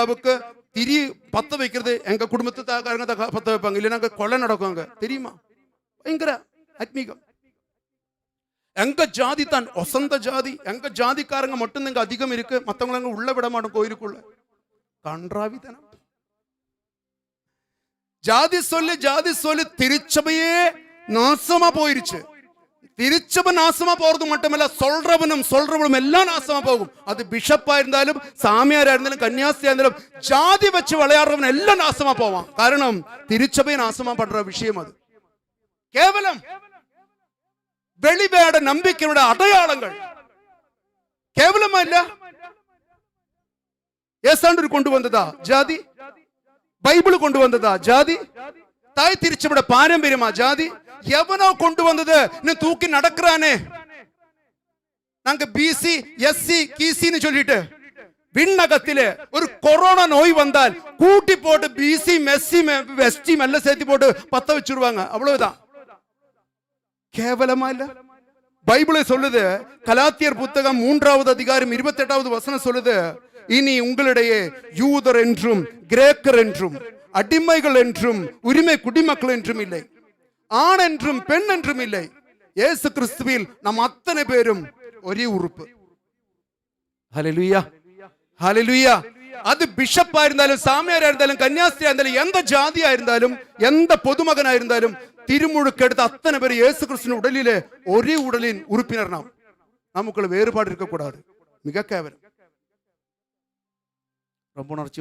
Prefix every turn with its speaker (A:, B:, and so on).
A: விழாவுக்கு திரி பத்த வைக்கிறது எங்க குடும்பத்துக்காரங்க 10 வைப்பாங்க, இல்லைன்னா கொலை நடக்குவாங்க. தெரியுமா? பயங்கர ஆத்மீகம். எங்க ஜாதி தான் ஒசந்த ஜாதி, எங்க ஜாதிக்காரங்க மட்டும் இங்க அதிகம் இருக்கு, மத்தவங்க உள்ள விட மாட்டோம் கோயிலுக்குள்ள. கன்றாவித்தனம். ஜாதி சொல்லி திருச்சபையே நாசமா போயிருச்சு. திருச்சபை நாசமா போறது மட்டுமல்ல, சொல்றவனும் எல்லாம் நாசமா போகும். அது பிஷப்பா இருந்தாலும், சாமியாரா இருந்தாலும், கன்னியாஸ்திரியா இருந்தாலும், ஜாதி வச்சு விளையாடுறவன் எல்லாம் நாசமா போவான். காரணம் திருச்சபையை நாசமா பண்ற விஷயம். அது கேவலம் வெளிவேட நம்பிக்கையோட அடையாளங்கள். கேவலமா இல்ல? ஏசாண்டர் கொண்டு வந்ததா ஜாதி? பைபிள் கொண்டு வந்ததா ஜாதி? தாய் திருச்சபையோட பாரம்பரியமா ஜாதி? எவனோ கொண்டு வந்தது தூக்கி நடக்கிறானே. நாங்க பிசி எஸ்சி கிசின்னு சொல்லிட்டு விண்ணகத்திலே ஒரு கொரோனா நோய் வந்தால் கூட்டி போட்டு பிசி மெஸ்சி வெஸ்டி மெல்ல சேர்த்து போட்டு பத்த வச்சிருவாங்க. அவ்வளவுதான். கேவலமா இல்ல? பைபிளை சொல்லுது, கலாத்தியர் புத்தகம் 3வது அதிகாரம் 28வது வசனம் சொல்லுது, இனி உங்களிடையே யூதர் என்றும் கிரேக்கர் என்றும் அடிமைகள் என்றும் உரிமை குடிமக்கள் என்றும் இல்லை, ஆண் என்றும் பெண் என்றும் இல்லை, இயேசு கிறிஸ்துவில் நம் அத்தனை பேரும் ஒரே உறுப்பு. ஹல்லேலூயா, ஹல்லேலூயா. அது பிஷப்பா இருந்தாலும், சாமியாரா இருந்தாலும், கன்னியாஸ்திரியா இருந்தாலும், எந்த ஜாதியா இருந்தாலும், எந்த பொதுமகனா இருந்தாலும், திருமுழுக்கு எடுத்த அத்தனை பேர் இயேசு கிறிஸ்துவின் உடலிலே ஒரே உடலின் உறுப்பினர். நாம் நமக்குள்ள வேறுபாடு இருக்கக்கூடாது. மிக கேவலம். ரொம்ப உணர்ச்சி